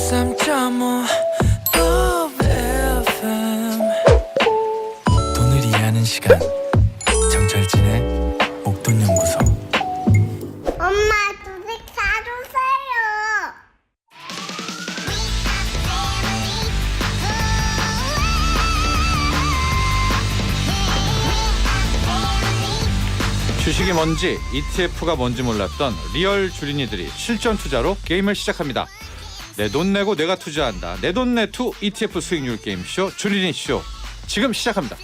103.5 FM 돈을 이해하는 시간 정철진의 목돈연구소. 엄마, 주식 사주세요. 주식이 뭔지 ETF가 뭔지 몰랐던 리얼 주린이들이 실전 투자로 게임을 시작합니다. 내 돈 내고 내가 투자한다. 내돈내투 ETF 수익률 게임쇼 주린이쇼 지금 시작합니다.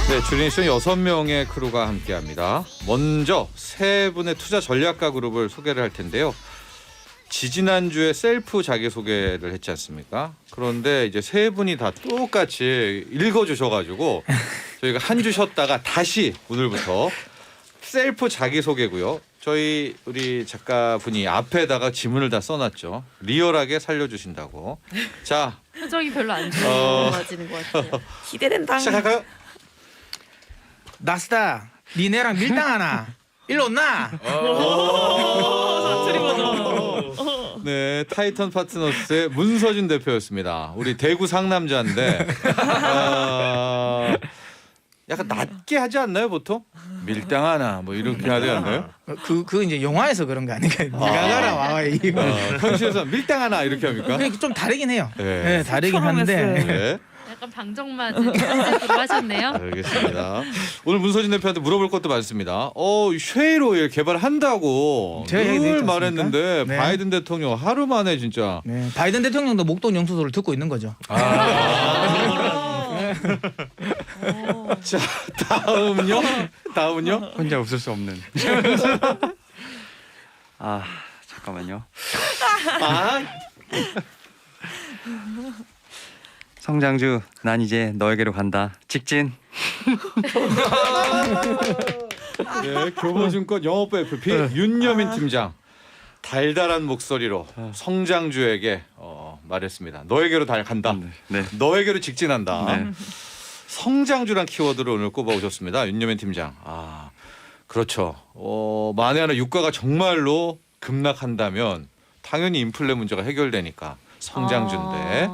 네, 주린이쇼는 6명의 크루가 함께합니다. 먼저 세 분의 투자 전략가 그룹을 소개를 할 텐데요. 지지난주에 셀프 자기소개를 했지 않습니까? 그런데 이제 세 분이 다 똑같이 읽어주셔가지고 저희가 한 주 쉬었다가 다시 오늘부터 셀프 자기소개고요. 저희 우리 작가분이 앞에다가 지문을 다 써놨죠. 리얼하게 살려주신다고. 자, 표정이 별로 안 좋아지는 것 같아요. 기대된다. 시작할까요? 나스다. 니네랑 밀당 하나. 일로 온나? 사투리 버전. 네, 타이탄 파트너스의 문서준 대표였습니다. 우리 대구 상남자인데 약간 낮게 하지 않나요 보통? 밀당하나 뭐 이렇게 하지 않나요? 그 이제 영화에서 그런 거 아닌가? 네가 가라 와 이거. 현실에서 밀당하나 이렇게 합니까? 그게 좀 다르긴 해요. 네. 네, 다르긴 한데. 네, 약간 방정맞은 컨셉으로 하셨네요. 알겠습니다. 오늘 문서준 대표한테 물어볼 것도 많습니다. 쉐일 오일 개발한다고 제가 얘기 늘 드렸지 말했는데 않습니까? 네. 바이든 대통령 하루 만에 진짜. 네, 바이든 대통령도 목돈 영수소를 듣고 있는 거죠. 자, 다음은요? 혼자 웃을 수 없는. 아 잠깐만요. 성장주 난 이제 너에게로 간다. 직진. 네, 교보증권 영업부 FP 윤여민 팀장 달달한 목소리로 성장주에게 말했습니다. 너에게로 간다. 네. 너에게로 직진한다. 네. 성장주란 키워드를 오늘 꼽아오셨습니다. 윤여민 팀장. 그렇죠. 만에 하나 유가가 정말로 급락한다면 당연히 인플레 문제가 해결되니까 성장주인데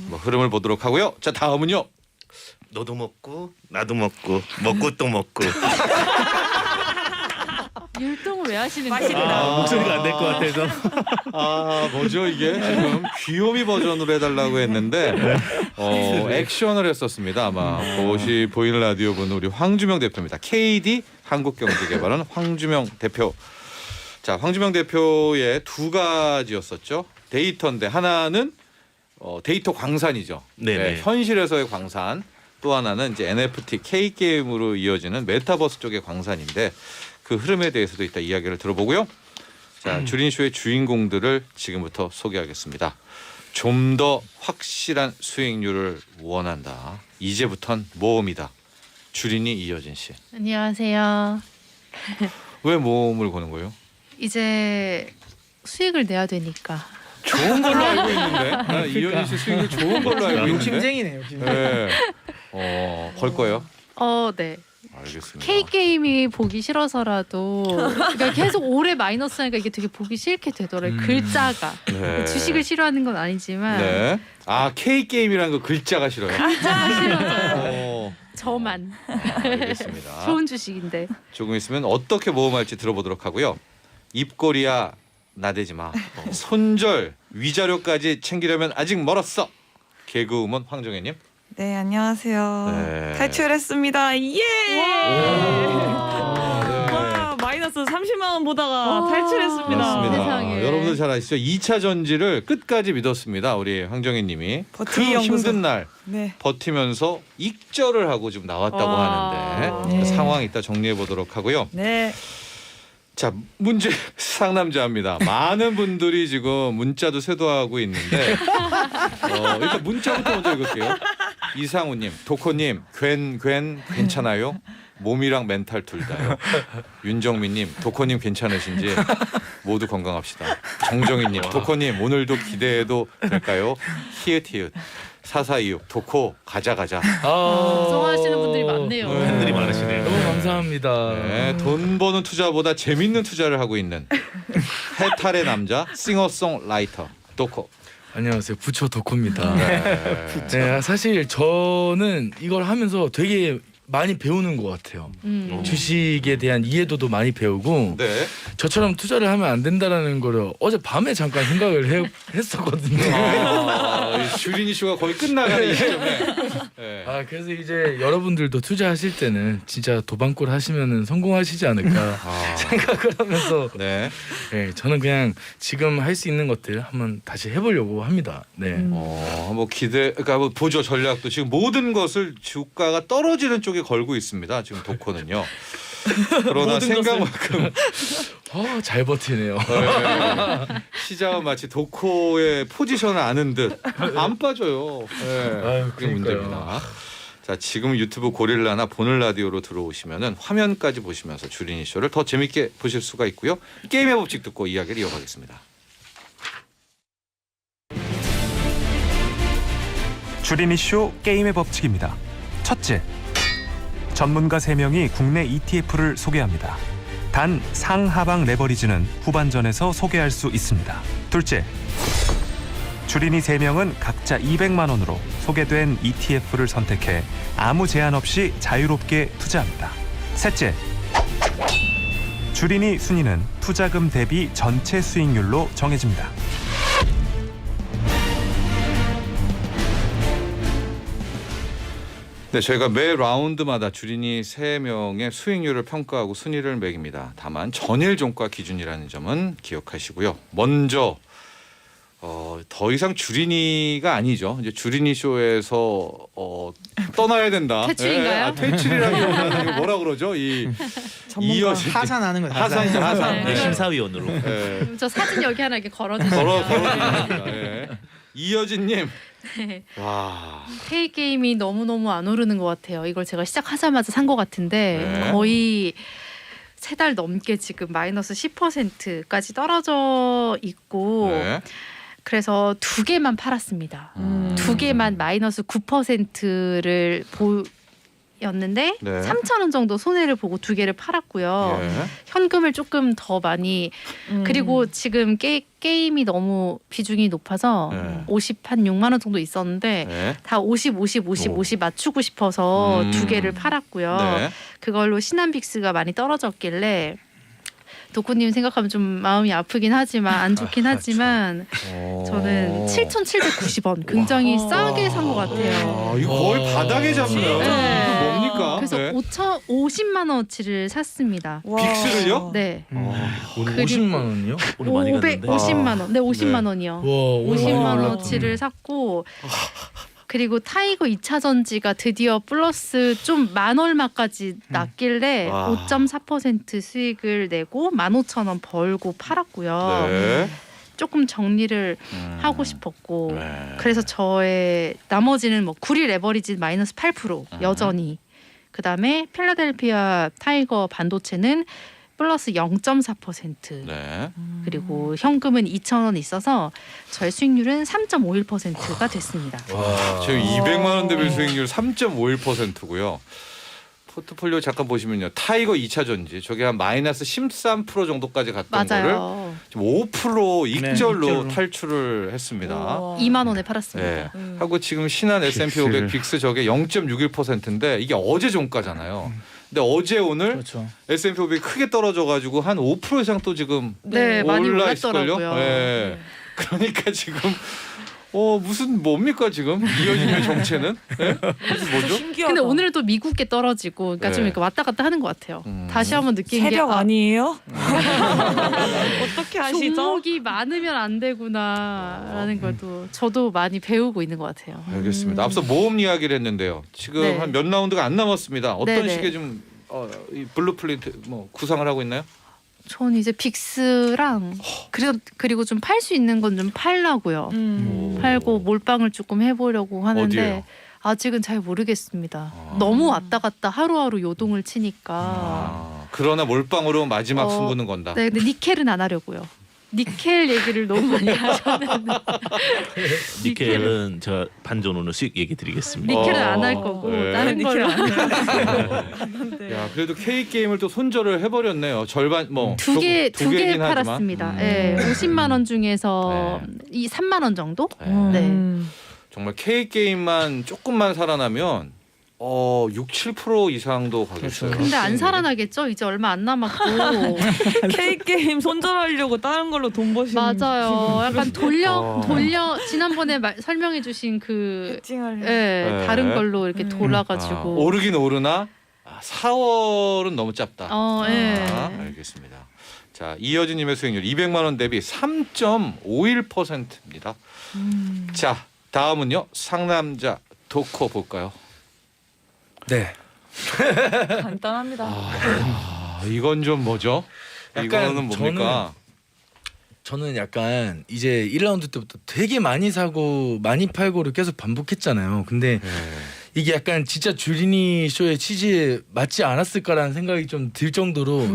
뭐 흐름을 보도록 하고요. 자, 다음은요. 너도 먹고 나도 먹고 먹고 또 먹고. 율동을 왜 하시는 거예요? 목소리가 안 될 것 같아서. 뭐죠 이게 지금 귀요미 버전으로 해달라고 했는데 액션을 했었습니다. 아마 그것이 보이는 라디오 분 우리 황주명 대표입니다. KD 한국경제개발은 황주명 대표. 자, 황주명 대표의 두 가지였었죠. 데이터인데 하나는 데이터 광산이죠. 네네. 현실에서의 광산. 또 하나는 이제 NFT K 게임으로 이어지는 메타버스 쪽의 광산인데 그 흐름에 대해서도 이따 이야기를 들어보고요. 자, 주린쇼의 주인공들을 지금부터 소개하겠습니다. 좀 더 확실한 수익률을 원한다. 이제부턴 모험이다. 주린이 이여진 씨. 안녕하세요. 왜 모험을 거는 거예요? 이제 수익을 내야 되니까. 좋은 걸로 알고 있는데. 난 이여진 씨 수익률 좋은 걸로 알고 있는데. 욕심쟁이네요. 욕심쟁이. 네. 걸 거예요? 네. 알겠습니다. K 게임이 보기 싫어서라도 그러니까 계속 오래 마이너스하니까 이게 되게 보기 싫게 되더라고요. 글자가. 네. 주식을 싫어하는 건 아니지만 네. K 게임이라는 거 글자가 싫어요. 글자가 싫어서 어, 저만. 알겠습니다. 좋은 주식인데. 조금 있으면 어떻게 모험할지 들어보도록 하고요. 입꼬리야 나대지 마. 손절 위자료까지 챙기려면 아직 멀었어. 개그우먼 황정혜님. 네, 안녕하세요. 네. 탈출했습니다. 예! 와, 마이너스 30만 원 보다가 탈출했습니다. 맞습니다. 세상에. 여러분들 잘 아시죠? 2차 전지를 끝까지 믿었습니다. 우리 황정혜님이 그 버티기 연구소. 힘든 날 네. 버티면서 익절을 하고 지금 나왔다고 하는데 네. 상황 이따 정리해 보도록 하고요. 네. 자, 문제 상남자입니다. 많은 분들이 지금 문자도 쇄도하고 있는데 일단 문자부터 먼저 읽을게요. 이상우님, 도코님, 괜찮아요? 몸이랑 멘탈 둘 다요. 윤정민님, 도코님 괜찮으신지 모두 건강합시다. 정정희님, 도코님 오늘도 기대해도 될까요? 히읗 4426 도코 가자. 걱정하시는 분들이 많네요. 팬들이 많으시네요. 너무 감사합니다. 감사합니다. 네, 돈 버는 투자보다 재밌는 투자를 하고 있는 해탈의 남자 싱어송라이터 도코. 안녕하세요. 부처 덕후입니다. 네. 네, 사실 저는 이걸 하면서 되게 많이 배우는 것 같아요. 주식에 대한 이해도도 많이 배우고 네. 저처럼 투자를 하면 안 된다라는 거를 어제 밤에 잠깐 생각을 했었거든요. 주린 이슈가 거의 끝나가는 이 시점에. 네. 아 그래서 이제 여러분들도 투자하실 때는 진짜 도박골 하시면은 성공하시지 않을까 생각을 하면서 네. 네, 저는 그냥 지금 할 수 있는 것들 한번 다시 해보려고 합니다. 네. 뭐 그러니까 뭐 보조 전략도 지금 모든 것을 주가가 떨어지는 쪽에 걸고 있습니다. 지금 도코는요. 그러나 모든 생각만큼 잘 버티네요. 네. 시장은 마치 도코의 포지션을 아는 듯 안 빠져요. 네. 아유, 그게 그러니까요. 문제입니다. 자, 지금 유튜브 고릴라나 보는 라디오로 들어오시면은 화면까지 보시면서 주린이 쇼를 더 재밌게 보실 수가 있고요. 게임의 법칙 듣고 이야기를 이어가겠습니다. 주린이쇼 게임의 법칙입니다. 첫째, 전문가 3명이 국내 ETF를 소개합니다. 단 상하방 레버리지는 후반전에서 소개할 수 있습니다. 둘째, 주린이 3명은 각자 200만 원으로 소개된 ETF를 선택해 아무 제한 없이 자유롭게 투자합니다. 셋째, 주린이 순위는 투자금 대비 전체 수익률로 정해집니다. 네, 저희가 매 라운드마다 주린이 3명의 수익률을 평가하고 순위를 매깁니다. 다만 전일 종가 기준이라는 점은 기억하시고요. 먼저 더 이상 주린이가 아니죠. 이제 주린이 쇼에서 떠나야 된다. 퇴출인가요? 퇴출이라기보다는 뭐라 그러죠? 이 이어진 하산하는 거예요. 하산. 네. 심사위원으로. 네. 저 사진 여기 하나 이렇게 걸어주시면 걸어줍니다. 네. 이여진님. 네. 와. K 게임이 너무너무 안 오르는 것 같아요. 이걸 제가 시작하자마자 산 것 같은데 네. 거의 3달 넘게 지금 마이너스 10%까지 떨어져 있고 네. 그래서 2개만 팔았습니다. 2개만 마이너스 9%를 였는데 네. 3,000원 정도 손해를 보고 2개를 팔았고요. 예. 현금을 조금 더 많이 그리고 지금 게임이 너무 비중이 높아서 네. 6만 원 정도 있었는데 네. 다 50 맞추고 싶어서 2개를 팔았고요. 네. 그걸로 신한빅스가 많이 떨어졌길래 도코님 생각하면 좀 마음이 아프긴 하지만 안 좋긴 하지만 저는 7,790원 굉장히 싸게 산 것 같아요. 이거 거의 바닥에 잡네요. 네. 이거 뭡니까? 그래서 네. 50만 원어치를 샀습니다. 빅스를요? 네. 오늘 그리고 50만 원이요? 오늘 많이 갔는데. 50만 원. 네, 50만 네. 원이요. 와, 오늘 50만 많이 원어치를 샀고 그리고 타이거 2차 전지가 드디어 플러스 좀 만 얼마까지 났길래 와. 5.4% 수익을 내고 15,000원 벌고 팔았고요. 네. 조금 정리를 하고 싶었고 네. 그래서 저의 나머지는 뭐 구리 레버리지 마이너스 8% 여전히 그다음에 필라델피아 타이거 반도체는 플러스 0.4% 네. 그리고 현금은 2,000원 있어서 저의 수익률은 3.51%가 됐습니다. 지금 200만 원 대비 수익률 3.51%고요. 포트폴리오 잠깐 보시면요. 타이거 2차 전지 저게 한 마이너스 13% 정도까지 갔던 거를 맞아요. 지금 5% 익절로 익절로. 탈출을 했습니다. 2만 원에 팔았습니다. 네. 하고 지금 신한 S&P 500 빅스 저게 0.61%인데 이게 어제 종가잖아요. 근데 어제 오늘 그렇죠. S&P 500 크게 떨어져 가지고 한 5% 이상 또 지금 네, 많이 올라 있을걸요. 올랐더라고요. 네. 그러니까 지금 무슨 뭡니까 지금 이어진의 정체는? 네? 무슨 뭐죠? 신기하다. 근데 오늘은 또 미국게 떨어지고 그러니까 좀 네. 이렇게 왔다 갔다 하는 것 같아요. 다시 한번 느낀 게 세력 아니에요? 어떻게 아시죠? 종목이 많으면 안 되구나라는 것도 저도 많이 배우고 있는 것 같아요. 알겠습니다. 앞서 모험 이야기를 했는데요. 지금 네. 한 몇 라운드가 안 남았습니다. 어떤 네네. 식의 좀 이 블루프린트 뭐 구상을 하고 있나요? 전 이제 빅스랑 그리고 좀 팔 수 있는 건 좀 팔라고요. 팔고 몰빵을 조금 해보려고 하는데 어디에요? 아직은 잘 모르겠습니다. 너무 왔다 갔다 하루하루 요동을 치니까. 그러나 몰빵으로 마지막 어, 승부는 건다. 네, 근데 니켈은 안 하려고요. 니켈 얘기를 너무 많이 하셨는데 니켈은 제가 반전 오늘 수익 얘기 드리겠습니다. 니켈은 안 할 거고 네. 다른 걸로 야 그래도 K 게임을 또 손절을 해버렸네요. 절반 뭐 두 개 개긴 하지만. 팔았습니다. 네, 50만 원 중에서 이 3만 원 정도? 네. 정말 K 게임만 조금만 살아나면 6, 7% 이상도 가겠어요. 근데 안 살아나겠죠? 이제 얼마 안 남았고. K 게임 손절하려고 다른 걸로 돈 버시는. 맞아요. 약간 돌려 지난번에 설명해주신 그 배팅을. 예, 다른 걸로 이렇게 돌아가지고. 오르긴 오르나 4월은 너무 짧다. 예. 알겠습니다. 자 이여진님의 수익률 200만 원 대비 3.51%입니다. 자 다음은요 상남자 도코 볼까요? 네. 간단합니다. 이건 좀 뭐죠? 이거는 뭡니까? 저는 약간 이제 1라운드 때부터 되게 많이 사고 많이 팔고를 계속 반복했잖아요. 근데 이게 약간 진짜 주린이 쇼의 취지에 맞지 않았을까라는 생각이 좀 들 정도로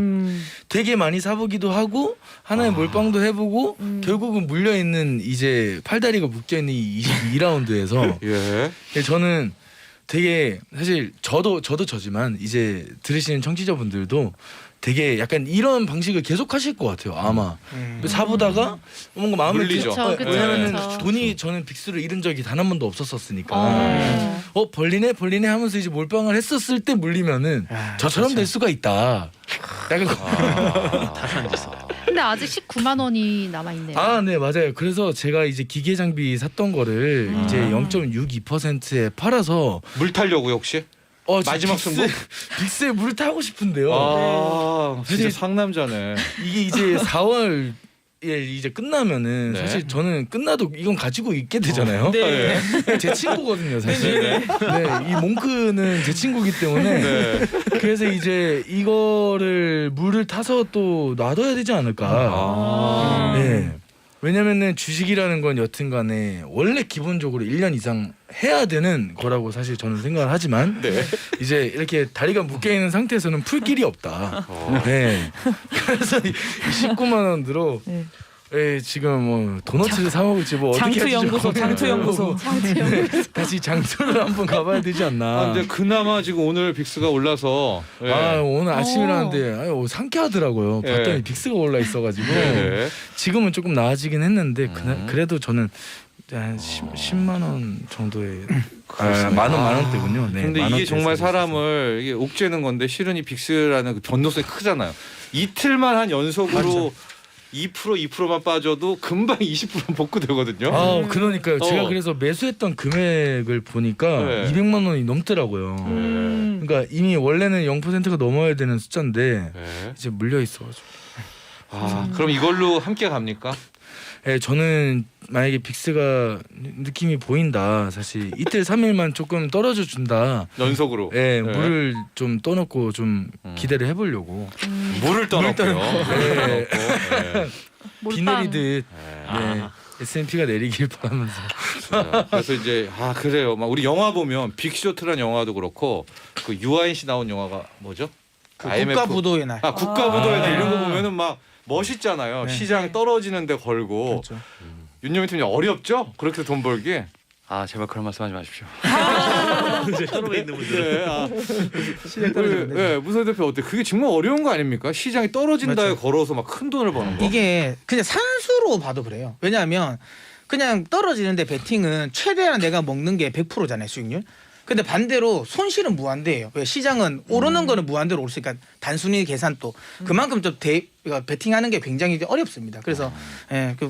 되게 많이 사보기도 하고 하나의 몰빵도 해보고 결국은 물려있는 이제 팔다리가 묶여있는 이 22라운드에서 저는 되게 사실 저도 저지만 이제 들으시는 청취자분들도 되게 약간 이런 방식을 계속 하실 것 같아요 아마. 사보다가 뭔가 마음을 물리죠. 왜냐면 그쵸. 돈이 저는 빅스를 잃은 적이 단 한 번도 없었으니까 벌리네 하면서 이제 몰빵을 했었을 때 물리면은 저처럼 될 수가 있다. 약간 근데 아직 19만 원이 남아 있네요. 네 맞아요. 그래서 제가 이제 기계 장비 샀던 거를 이제 0.62%에 팔아서 물 타려고요 혹시? 마지막 승부? 빅스에 물을 타고 싶은데요. 진짜 사실 상남자네. 이게 이제 4월 이제 끝나면은 사실 저는 끝나도 이건 가지고 있게 되잖아요. 제 친구거든요, 사실. 이 몽크는 제 친구기 때문에 그래서 이제 이거를 물을 타서 또 놔둬야 되지 않을까. 왜냐면은 주식이라는 건 여튼간에 원래 기본적으로 1년 이상 해야 되는 거라고 사실 저는 생각을 하지만 이제 이렇게 다리가 묶여 있는 상태에서는 풀 길이 없다. 그래서 19만 원으로 지금 뭐 도너츠를 사 먹을지 뭐 어떻게 장투연구소. 다시 장투를 한번 가봐야 되지 않나. 근데 그나마 지금 오늘 빅스가 올라서 오늘 아침에 일어났는데 상쾌하더라고요. 봤더니 빅스가 올라 있어가지고 지금은 조금 나아지긴 했는데 그래도 저는 한 10만 원 정도의 만 원대군요. 근데 이게 정말 사람을 이게 옥죄는 건데 실은 이 빅스라는 그 변동성이 크잖아요. 이틀만 한 연속으로 2%만 빠져도 금방 20% 복구되거든요. 그러니까요. 제가 그래서 매수했던 금액을 보니까 200만 원이 넘더라고요. 그러니까 이미 원래는 0%가 넘어야 되는 숫자인데 이제 물려 있어가지고. 그럼 이걸로 함께 갑니까? 저는 만약에 빅스가 느낌이 보인다. 사실 이틀 3일만 조금 떨어져 준다. 연속으로. 물을 좀 떠놓고 좀 기대를 해보려고. 물을 떠놓고요. 비 내리듯 S&P가 내리길 바라면서. 그래서 이제 그래요. 막 우리 영화 보면 빅쇼트란 영화도 그렇고 그 유아인 씨 나온 영화가 뭐죠? 그 국가부도의 날. 국가부도의 날 이런 거 보면은 막 멋있잖아요. 시장 떨어지는데 걸고. 그렇죠. 윤여민 팀장 어렵죠? 그렇게 돈 벌기. 제발 그런 말씀하지 마십시오. 현업에 있는 분들. 시장 떨어지는데. 무선 대표 어때? 그게 정말 어려운 거 아닙니까? 시장이 떨어진다에 걸어서 막 큰 돈을 버는 거. 이게 그냥 산수로 봐도 그래요. 왜냐하면 그냥 떨어지는데 베팅은 최대한 내가 먹는 게 100%잖아요 수익률. 근데 반대로 손실은 무한대예요. 왜 시장은 오르는 거는 무한대로 오르니까 단순히 계산 또 그만큼 좀 베팅하는 게 굉장히 어렵습니다. 그래서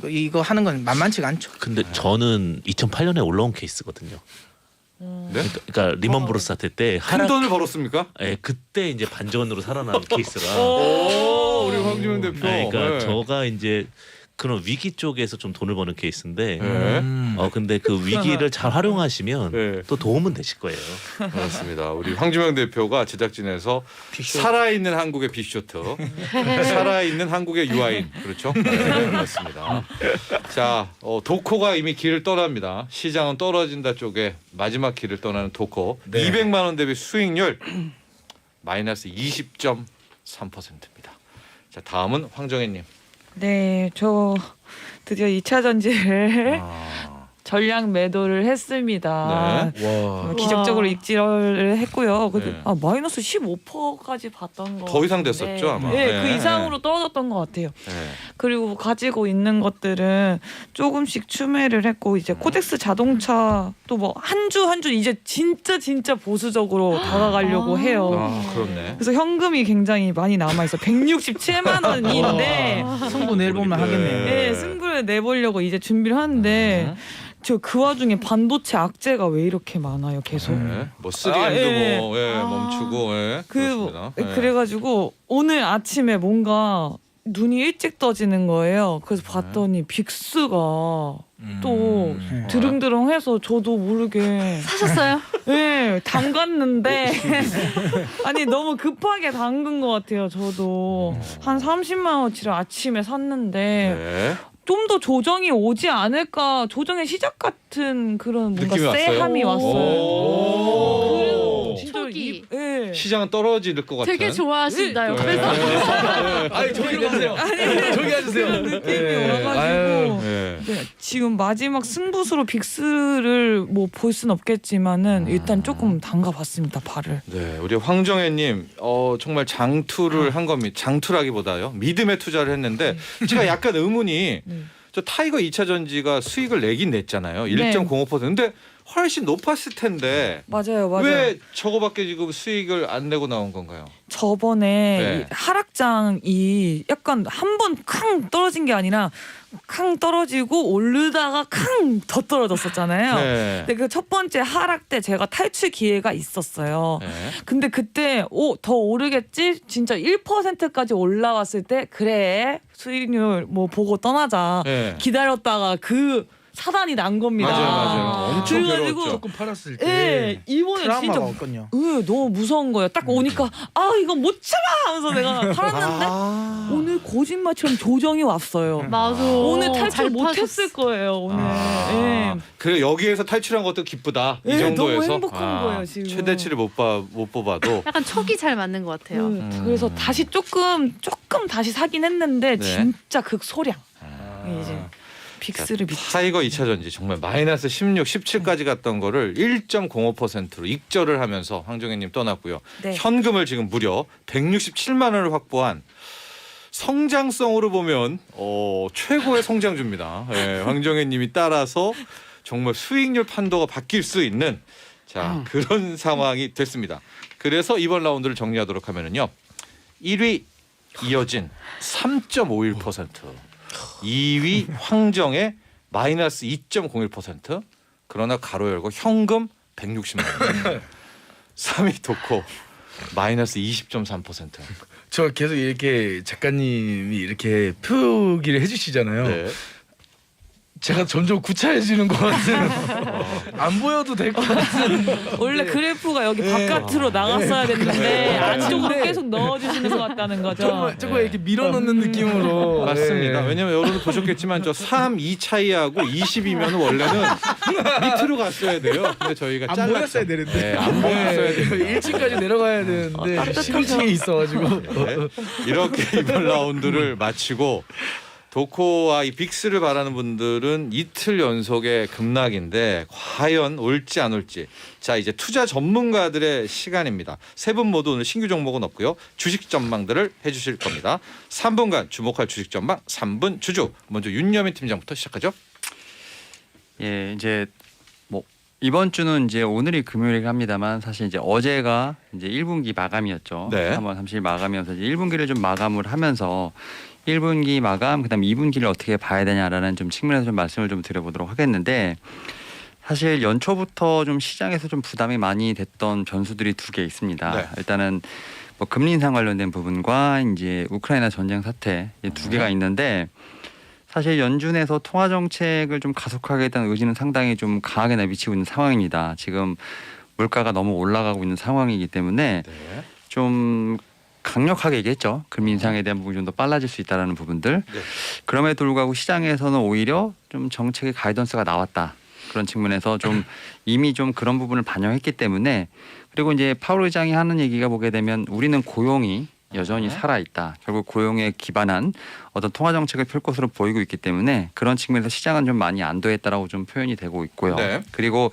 이거 하는 건 만만치가 않죠. 근데 저는 2008년에 올라온 케이스거든요. 그러니까 리먼 브로스 사태 때 큰 돈을 벌었습니까? 그때 이제 반전으로 살아난 케이스라. 우리 황주영 대표. 그러니까 저가 이제 그런 위기 쪽에서 좀 돈을 버는 케이스인데 근데 그 위기를 잘 활용하시면 또 도움은 되실 거예요. 그렇습니다. 우리 황주명 대표가 제작진에서 살아있는 한국의 빅쇼트, 살아있는 한국의 유아인, 그렇죠? 그렇습니다. 자, 도코가 이미 길을 떠납니다. 시장은 떨어진다 쪽에 마지막 길을 떠나는 도코. 200만 원 대비 수익률 마이너스 20.3%입니다. 자, 다음은 황정혜님. 네, 저 드디어 2차 전지를 전량 매도를 했습니다. 네. 와. 기적적으로 익지를 했고요. 근데 네. 마이너스 15%까지 봤던 거. 더 이상 됐었죠, 아마. 네, 네. 그 이상으로 떨어졌던 것 같아요. 네. 그리고 가지고 있는 것들은 조금씩 추매를 했고 이제 코덱스 자동차 또 뭐 한 주 한 주 이제 진짜 보수적으로 다가가려고 해요. 아, 그렇네. 그래서 현금이 굉장히 많이 남아 있어. 167만 원인데 승부 내보면 하겠네요. 네, 승부를 내보려고 이제 준비를 하는데 저 그 와중에 반도체 악재가 왜 이렇게 많아요, 계속. 네. 뭐 3M도 뭐 멈추고 그렇습니다. 네. 그래가지고 오늘 아침에 뭔가 눈이 일찍 떠지는 거예요. 그래서 봤더니 빅스가 또 드릉드릉해서 저도 모르게 사셨어요? 네, 담갔는데 아니 너무 급하게 담근 것 같아요. 저도 한 30만 원치를 아침에 샀는데 네. 좀 더 조정이 오지 않을까, 조정의 시작 같은 그런 뭔가 느낌이 왔어요? 쎄함이 왔어요. 오. 진짜 초기. 예. 시장은 떨어질 것 같은. 되게 좋아하신다 네. 옆에서. 아니 저기로 가세요. 저기 앉으세요. 그런 느낌이 네. 와가지고 아유. 네. 네, 지금 마지막 승부수로 빅스를 뭐 볼 순 없겠지만은 일단 조금 담가봤습니다, 발을. 네, 우리 황정혜님, 정말 장투를 한 겁니다. 장투라기보다요, 믿음의 투자를 했는데 제가 약간 의문이 저 타이거 2차 전지가 수익을 내긴 냈잖아요. 1.05%. 근데 훨씬 높았을 텐데 맞아요. 왜 저거밖에 지금 수익을 안 내고 나온 건가요? 저번에 네. 이 하락장이 약간 한 번 캉 떨어진 게 아니라 캉 떨어지고 오르다가 캉 더 떨어졌었잖아요. 네. 근데 그 첫 번째 하락 때 제가 탈출 기회가 있었어요. 네. 근데 그때 더 오르겠지? 진짜 1%까지 올라왔을 때 그래 수익률 뭐 보고 떠나자 네. 기다렸다가 그 사단이 난 겁니다. 맞아요. 엄청 그래가지고 괴로웠죠. 조금 팔았을 때. 예, 이번에 트라우마가 진짜 없군요. 너무 무서운 거예요. 딱 오니까 이거 못 참아 하면서 내가 팔았는데 오늘 거짓말처럼 조정이 왔어요. 맞아. 오늘 잘 탈출 못했을 거예요. 오늘. 예. 그래 여기에서 탈출한 것도 기쁘다. 이 네, 정도에서 너무 행복한 거예요, 지금. 최대치를 못 뽑아도. 약간 촉이 잘 맞는 것 같아요. 그래서 다시 조금 다시 사긴 했는데 네. 진짜 극소량. 이제 빅스를 믿죠. 타이거 2차 전지 정말 마이너스 16, 17까지 갔던 거를 1.05%로 익절을 하면서 황정혜님 떠났고요. 네. 현금을 지금 무려 167만 원을 확보한 성장성으로 보면 최고의 성장주입니다. 예, 황정혜님이 따라서 정말 수익률 판도가 바뀔 수 있는 그런 상황이 됐습니다. 그래서 이번 라운드를 정리하도록 하면은요. 1위 이어진 3.51%. 2위 황정의 마이너스 2.01%. 그러나 가로 열고 현금 160만 원. 3위 도코 마이너스 20.3%. 저 계속 이렇게 작가님이 이렇게 표기를 해주시잖아요. 네. 제가 점점 구차해지는 것 같은. 안 보여도 될 것 같은. 원래 그래프가 여기 바깥으로 나갔어야 됐는데 안쪽으로 계속 넣어주시는 것 같다는 거죠. 조금 이렇게 밀어넣는 느낌으로. 맞습니다. 네. 왜냐면 여러분 보셨겠지만 저 3, 2 차이하고 20이면 원래는 밑으로 갔어야 돼요. 근데 저희가 안 잘랐죠. 보였어야 되는데. 네, 안 보였어야 되는데. 1층까지 내려가야 되는데 11층에 있어가지고. 네. 이렇게 이번 라운드를 마치고 도코와 이 빅스를 바라는 분들은 이틀 연속의 급락인데 과연 올지 안 올지. 자, 이제 투자 전문가들의 시간입니다. 세 분 모두 오늘 신규 종목은 없고요. 주식 전망들을 해주실 겁니다. 3분간 주목할 주식 전망 3분 주주. 먼저 윤여민 팀장부터 시작하죠. 예, 이제 뭐 이번 주는 이제 오늘이 금요일이긴 합니다만 사실 이제 어제가 이제 1분기 마감이었죠. 네. 3월 30일 마감이어서 이제 1분기를 좀 마감을 하면서 1분기 마감 그다음 2분기를 어떻게 봐야 되냐라는 좀 측면에서 좀 말씀을 좀 드려보도록 하겠는데 사실 연초부터 좀 시장에서 좀 부담이 많이 됐던 변수들이 두 개 있습니다. 네. 일단은 뭐 금리 인상 관련된 부분과 이제 우크라이나 전쟁 사태 이 두 개가 있는데 사실 연준에서 통화 정책을 좀 가속하겠다는 의지는 상당히 좀 강하게 내비치고 있는 상황입니다. 지금 물가가 너무 올라가고 있는 상황이기 때문에 네. 좀 강력하게 얘기했죠. 금리 인상에 대한 부분이 좀 더 빨라질 수 있다라는 부분들. 네. 그럼에도 불구하고 시장에서는 오히려 좀 정책의 가이던스가 나왔다. 그런 측면에서 좀 이미 좀 그런 부분을 반영했기 때문에 그리고 이제 파월 의장이 하는 얘기가 보게 되면 우리는 고용이 여전히 살아 있다. 결국 고용에 기반한 어떤 통화 정책을 펼 것으로 보이고 있기 때문에 그런 측면에서 시장은 좀 많이 안도했다라고 좀 표현이 되고 있고요. 네. 그리고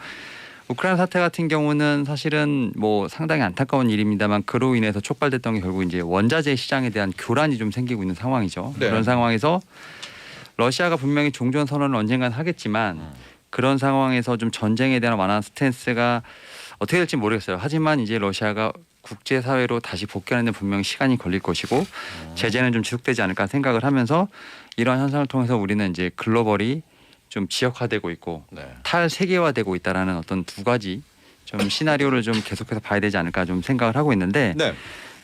우크라이나 사태 같은 경우는 사실은 뭐 상당히 안타까운 일입니다만 그로 인해서 촉발됐던 게 결국 이제 원자재 시장에 대한 교란이 좀 생기고 있는 상황이죠. 네. 그런 상황에서 러시아가 분명히 종전 선언을 언젠간 하겠지만 그런 상황에서 좀 전쟁에 대한 완화한 스탠스가 어떻게 될지 모르겠어요. 하지만 이제 러시아가 국제사회로 다시 복귀하는 데 분명히 시간이 걸릴 것이고 제재는 좀 지속되지 않을까 생각을 하면서 이러한 현상을 통해서 우리는 이제 글로벌이 좀 지역화되고 있고 네. 탈세계화되고 있다라는 어떤 두 가지 좀 시나리오를 좀 계속해서 봐야 되지 않을까 좀 생각을 하고 있는데 네.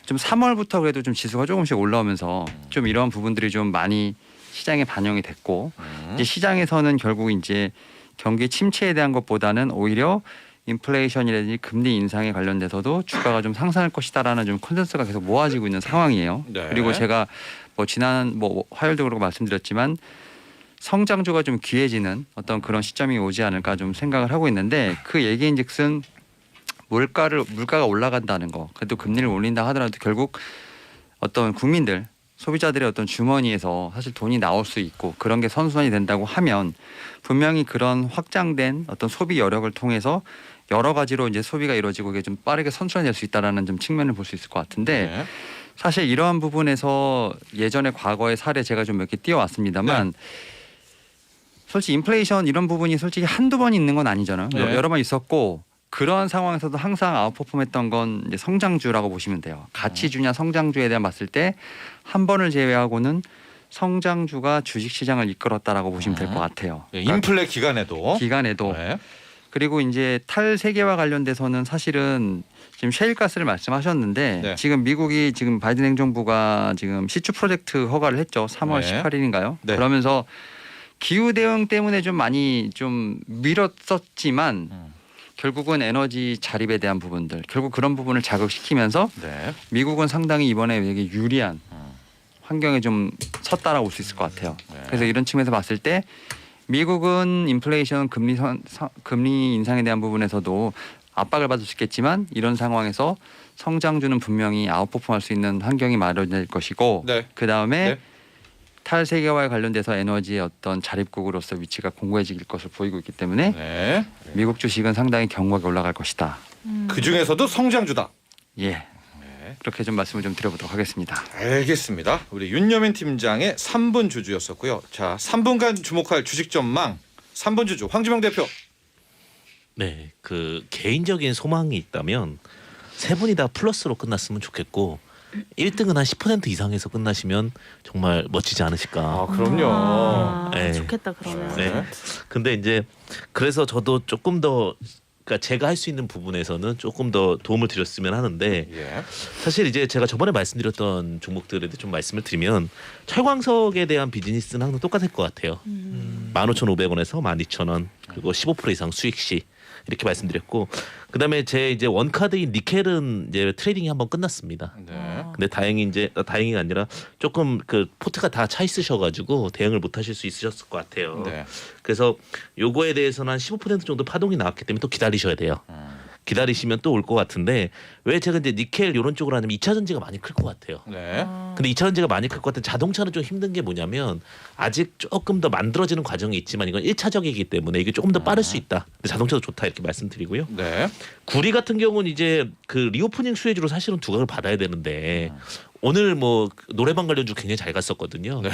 좀 3월부터 그래도 좀 지수가 조금씩 올라오면서 좀 이런 부분들이 좀 많이 시장에 반영이 됐고 이제 시장에서는 결국 이제 경기 침체에 대한 것보다는 오히려 인플레이션이라든지 금리 인상에 관련돼서도 주가가 좀 상승할 것이다라는 좀 컨센서스가 계속 모아지고 있는 상황이에요. 네. 그리고 제가 뭐 지난 뭐 화요일도 그렇고 말씀드렸지만 성장주가 좀 귀해지는 어떤 그런 시점이 오지 않을까 좀 생각을 하고 있는데 그 얘기인즉슨 물가가 올라간다는 거, 그래도 금리를 올린다 하더라도 결국 어떤 국민들 소비자들의 어떤 주머니에서 사실 돈이 나올 수 있고 그런 게 선순환이 된다고 하면 분명히 그런 확장된 어떤 소비 여력을 통해서 여러 가지로 이제 소비가 이루어지고 이게 좀 빠르게 선순환이 될 수 있다라는 좀 측면을 볼 수 있을 것 같은데 네. 사실 이러한 부분에서 예전에 과거의 사례 제가 좀 몇 개 띄워왔습니다만 솔직히 인플레이션 이런 부분이 솔직히 한두 번 있는 건 아니잖아요. 네. 여러 번 있었고 그러한 상황에서도 항상 아웃퍼폼했던 건 이제 성장주라고 보시면 돼요. 가치주냐 성장주에 대한 봤을 때 한 번을 제외하고는 성장주가 주식시장을 이끌었다라고 보시면 될 것 같아요. 네, 인플레 기간에도. 기간에도 네. 그리고 이제 탈세계화 관련돼서는 사실은 지금 셰일가스를 말씀하셨는데 네. 지금 미국이 지금 바이든 행정부가 지금 시추 프로젝트 허가를 했죠. 3월 네. 18일인가요? 네. 그러면서 기후 대응 때문에 좀 많이 좀 미뤘었지만 결국은 에너지 자립에 대한 부분들 결국 그런 부분을 자극시키면서 네. 미국은 상당히 이번에 되게 유리한 환경에 좀 섰다라고 볼 수 있을 것 같아요. 네. 그래서 이런 측면에서 봤을 때 미국은 인플레이션 금리 인상에 대한 부분에서도 압박을 받을 수 있겠지만 이런 상황에서 성장주는 분명히 아웃퍼폼할 수 있는 환경이 마련될 것이고 네. 그 다음에 네. 탈세계화에 관련돼서 에너지의 어떤 자립국으로서 위치가 공고해질 것을 보이고 있기 때문에 네. 미국 주식은 상당히 견고하게 올라갈 것이다. 그 중에서도 성장주다. 예. 그렇게 좀 말씀을 좀 드려보도록 하겠습니다. 알겠습니다. 우리 윤여민 팀장의 3분 주주였었고요. 자, 3분간 주목할 주식 전망 3분 주주 황지명 대표. 네, 그 개인적인 소망이 있다면 세 분이 다 플러스로 끝났으면 좋겠고 1등은 한 10% 이상에서 끝나시면 정말 멋지지 않으실까. 아, 그럼요. 아, 네. 좋겠다 그러면. 네. 근데 이제 그래서 저도 조금 더 그러니까 제가 할 수 있는 부분에서는 조금 더 도움을 드렸으면 하는데 예. 사실 이제 제가 저번에 말씀드렸던 종목들에 대해 좀 말씀을 드리면 철광석에 대한 비즈니스는 항상 똑같을 것 같아요. 15,500원에서 12,000원 그리고 15% 이상 수익 시 이렇게 말씀드렸고 그다음에 제 이제 원카드인 니켈은 이제 트레이딩이 한번 끝났습니다. 네. 근데 다행이가 아니라 조금 그 포트가 다 차 있으셔가지고 대응을 못 하실 수 있으셨을 것 같아요. 네. 그래서 요거에 대해서는 한 15% 정도 파동이 나왔기 때문에 또 기다리셔야 돼요. 기다리시면 또 올 것 같은데 왜 제가 이제 니켈 이런 쪽으로 하냐면 2차 전지가 많이 클 것 같아요. 네. 근데 2차 전지가 많이 클 것 같은 자동차는 좀 힘든 게 뭐냐면 아직 조금 더 만들어지는 과정이 있지만 이건 1차적이기 때문에 이게 조금 더 빠를 수 있다. 근데 자동차도 좋다 이렇게 말씀드리고요. 네. 구리 같은 경우는 이제 그 리오프닝 수혜주로 사실은 두각을 받아야 되는데 오늘 뭐 노래방 관련주 굉장히 잘 갔었거든요. 네.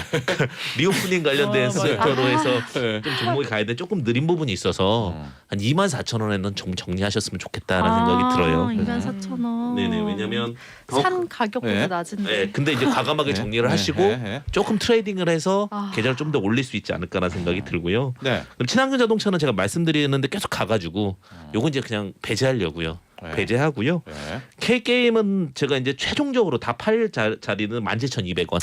리오프닝 관련된 수혜주로 해서 네. 좀 종목이 가야 돼 조금 느린 부분이 있어서 한 24,000원에는 좀 정리하셨으면 좋겠다라는 생각이 들어요. 24,000원. 네네 왜냐면 산 가격보다 네. 낮은데. 네, 근데 이제 과감하게 네. 정리를 네. 하시고 네. 조금 트레이딩을 해서 아. 계좌를 좀 더 올릴 수 있지 않을까라는 생각이 들고요. 네. 그럼 친환경 자동차는 제가 말씀드리는데 계속 가가지고 요건 이제 그냥 배제하려고요. 네. 배제하고요. 네. K게임은 제가 이제 최종적으로 다 팔 자리는 17,200원.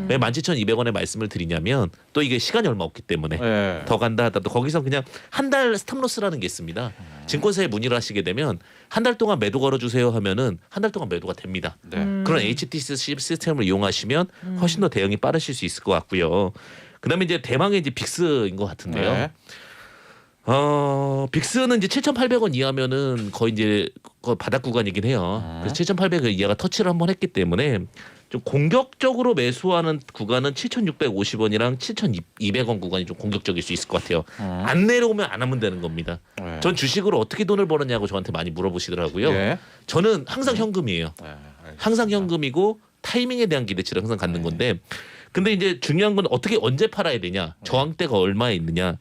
왜 17,200원에 말씀을 드리냐면 또 이게 시간이 얼마 없기 때문에 네. 더 간다 하더라도 거기서 그냥 한 달 스탑로스라는 게 있습니다. 증권사에 문의를 하시게 되면 한 달 동안 매도 걸어주세요 하면은 한 달 동안 매도가 됩니다. 네. 그런 HTC 시스템을 이용하시면 훨씬 더 대응이 빠르실 수 있을 것 같고요. 그다음에 이제 대망의 이제 빅스인 것 같은데요. 네. 빅스는 이제 7,800원 이하면은 거의 이제 바닥 구간이긴 해요. 그래서 7,800원 이하가 터치를 한번 했기 때문에 좀 공격적으로 매수하는 구간은 7,650원이랑 7,200원 구간이 좀 공격적일 수 있을 것 같아요. 안 내려오면 안 하면 되는 겁니다. 네. 전 주식으로 어떻게 돈을 벌었냐고 저한테 많이 물어보시더라고요. 예. 저는 항상 현금이에요. 네, 알겠습니다. 항상 현금이고 타이밍에 대한 기대치를 항상 갖는 건데 근데 이제 중요한 건 어떻게 언제 팔아야 되냐 저항대가 얼마에 있느냐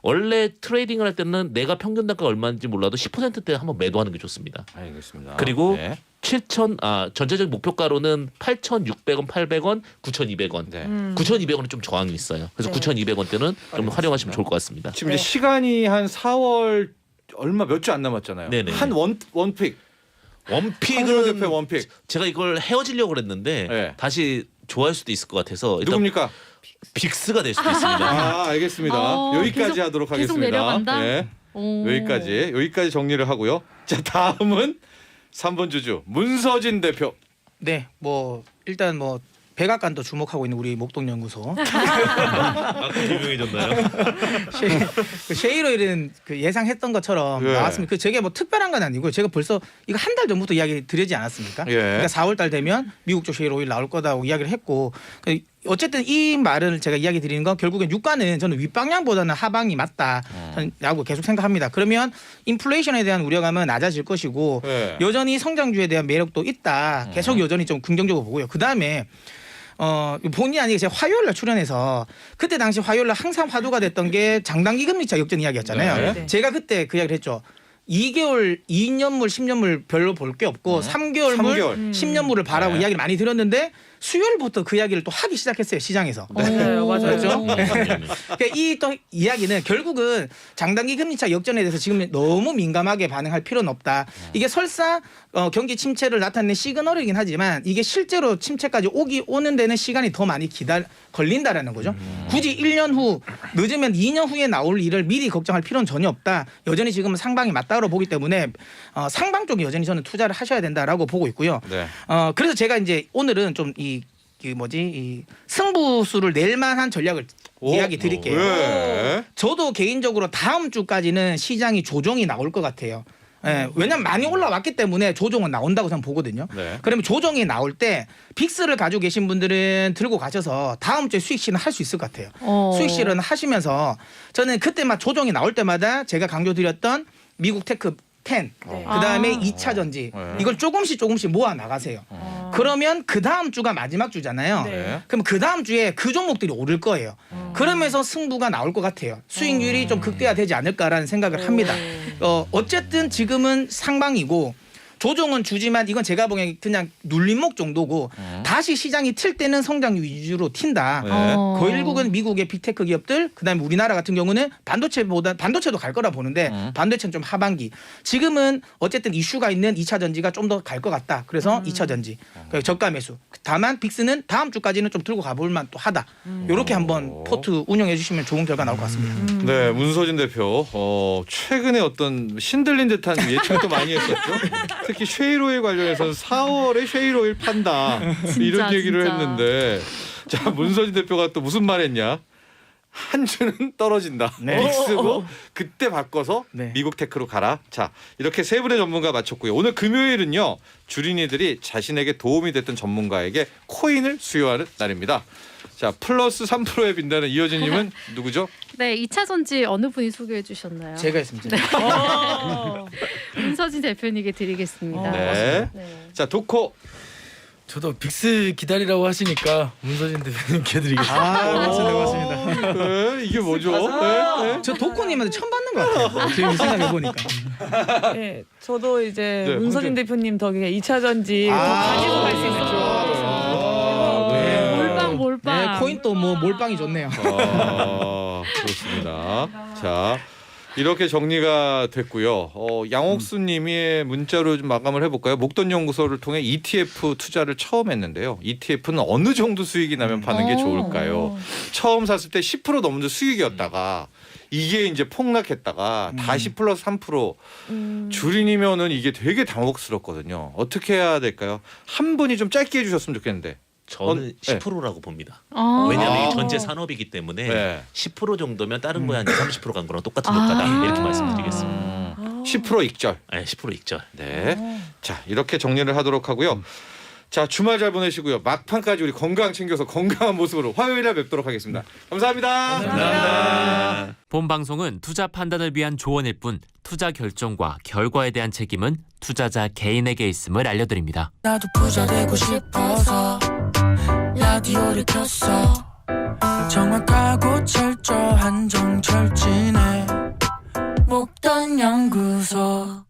원래 트레이딩을 할 때는 내가 평균 단가가 얼마인지 몰라도 10%대 한번 매도하는 게 좋습니다. 알겠습니다. 그리고 네. 전체적 목표가로는 8,600원, 800원, 9,200원. 네. 9,200원은 좀 저항이 있어요. 그래서 9,200원 때는 좀 활용하시면 좋을 것 같습니다. 지금 이제 시간이 한 4월 얼마 몇 주 안 남았잖아요. 네네. 한 원픽. 원픽은 대표 원픽. 제가 이걸 헤어지려고 그랬는데 네. 다시 좋아할 수도 있을 것 같아서 일단 누굽니까? 빅스가 될 수도 있습니다. 아, 알겠습니다. 여기까지 계속- 하도록 계속 하겠습니다. 내려간다? 네. 오. 여기까지 정리를 하고요. 자, 다음은 3번 주주 문서진 대표. 네, 뭐 일단 뭐 백악관도 주목하고 있는 우리 목동연구소 아까 유명해졌나요? 쉐이로일은 그 예상했던 것처럼 예. 나왔습니다. 그 저게 뭐 특별한 건 아니고요. 제가 벌써 이거 한 달 전부터 이야기 드리지 않았습니까? 예. 그러니까 4월달 되면 미국 쪽 쉐이로일 나올 거다고 이야기를 했고 어쨌든 이 말을 제가 이야기 드리는 건 결국엔 유가는 저는 윗방향보다는 하방이 맞다라고 계속 생각합니다. 그러면 인플레이션에 대한 우려감은 낮아질 것이고 예. 여전히 성장주에 대한 매력도 있다. 계속 여전히 좀 긍정적으로 보고요. 그 다음에 본의 아니게 제가 화요일날 출연해서 그때 당시 화요일날 항상 화두가 됐던 게 장단기 금리차 역전 이야기였잖아요. 네. 제가 그때 그 이야기를 했죠. 2개월, 2년물, 10년물 별로 볼 게 없고 3개월물, 3개월. 10년물을 바라고 네. 이야기를 많이 들었는데 수요일부터 그 이야기를 또 하기 시작했어요. 시장에서. 맞아요, 맞아요. 그렇죠? 그러니까 이 또 이야기는 결국은 장단기 금리차 역전에 대해서 지금 너무 민감하게 반응할 필요는 없다. 이게 설사 경기 침체를 나타내는 시그널이긴 하지만 이게 실제로 침체까지 오는 데는 시간이 더 많이 걸린다라는 거죠. 굳이 1년 후 늦으면 2년 후에 나올 일을 미리 걱정할 필요는 전혀 없다. 여전히 지금은 상방이 맞다고 보기 때문에 상방 쪽에 여전히 저는 투자를 하셔야 된다라고 보고 있고요. 네. 그래서 제가 이제 오늘은 좀 이 승부수를 낼 만한 전략을 이야기 드릴게요. 예. 저도 개인적으로 다음 주까지는 시장이 조정이 나올 것 같아요. 예, 왜냐면 많이 올라왔기 때문에 조정은 나온다고 저는 보거든요. 네. 그러면 조정이 나올 때 빅스를 가지고 계신 분들은 들고 가셔서 다음 주에 수익 실현 할 수 있을 것 같아요. 수익 실현 하시면서 저는 그때만 조정이 나올 때마다 제가 강조드렸던 미국 테크 10, 그다음에 2차 전지 네. 이걸 조금씩 모아 나가세요. 그러면 그 다음 주가 마지막 주잖아요. 네. 그럼 그 다음 주에 그 종목들이 오를 거예요. 그러면서 승부가 나올 것 같아요. 수익률이 좀 극대화되지 않을까라는 생각을 합니다. 어쨌든 지금은 상방이고 조정은 주지만 이건 제가 보기엔 그냥 눌림목 정도고 다시 시장이 틀 때는 성장 위주로 튄다. 네. 결국은 미국의 빅테크 기업들 그다음에 우리나라 같은 경우는 반도체도 갈 거라 보는데 반도체는 좀 하반기. 지금은 어쨌든 이슈가 있는 2차 전지가 좀 더 갈 것 같다. 그래서 2차 전지 저가 매수. 다만 빅스는 다음 주까지는 좀 들고 가볼 만또 하다. 이렇게 한번 포트 운영해 주시면 좋은 결과 나올 것 같습니다. 네, 문서진 대표. 최근에 어떤 신들린 듯한 예측도 많이 했었죠. 특히 쉐이로일 관련해서는 4월에 쉐이로일 판다 이런 얘기를 진짜. 했는데 자 문서진 대표가 또 무슨 말했냐? 한 주는 떨어진다. 네. 빅스고 그때 바꿔서 네. 미국 테크로 가라. 자 이렇게 세 분의 전문가 마쳤고요. 오늘 금요일은요 주린이들이 자신에게 도움이 됐던 전문가에게 코인을 수여하는 날입니다. 자 플러스 3%의 빈다는 이효진님은 누구죠? 네, 2차 전지 어느 분이 소개해 주셨나요? 제가 했습니다. 문서진 대표님께 드리겠습니다. 네. 자 도코. 저도 빅스 기다리라고 하시니까 문서진 대표님께 드리겠습니다. 고맙습니다. 네, 이게 뭐죠? 네, 네. 저 도코님한테 처음 받는 것 같아요. 지금 생각해 보니까. 네, 저도 이제 네, 문서진 대표님 덕에 2차 전지 더 가지고 갈 수 있죠. 몰빵. 네, 코인 또 뭐 몰빵이 좋네요. 그렇습니다. 자 이렇게 정리가 됐고요. 양옥수님이 문자로 좀 마감을 해볼까요? 목돈연구소를 통해 ETF 투자를 처음 했는데요. ETF는 어느 정도 수익이 나면 파는 게 좋을까요? 처음 샀을 때 10% 넘는 수익이었다가 이게 이제 폭락했다가 다시 플러스 3% 주린이면은 이게 되게 당혹스럽거든요. 어떻게 해야 될까요? 한 분이 좀 짧게 해주셨으면 좋겠는데 저는 네. 10%라고 봅니다. 아. 왜냐하면 이게 전체 산업이기 때문에 네. 10% 정도면 다른 거에 한 30% 간 거랑 똑같은 효과다 이렇게 말씀드리겠습니다. 10% 익절. 네, 10% 익절. 네. 자, 이렇게 정리를 하도록 하고요. 자, 주말 잘 보내시고요. 막판까지 우리 건강 챙겨서 건강한 모습으로 화요일에 뵙도록 하겠습니다. 감사합니다. 본 방송은 투자 판단을 위한 조언일 뿐 투자 결정과 결과에 대한 책임은 투자자 개인에게 있음을 알려드립니다. 나도 부자 되고 싶어서 라디오를 켰어. 정확하고 철저한 정철진의 목돈 연구소.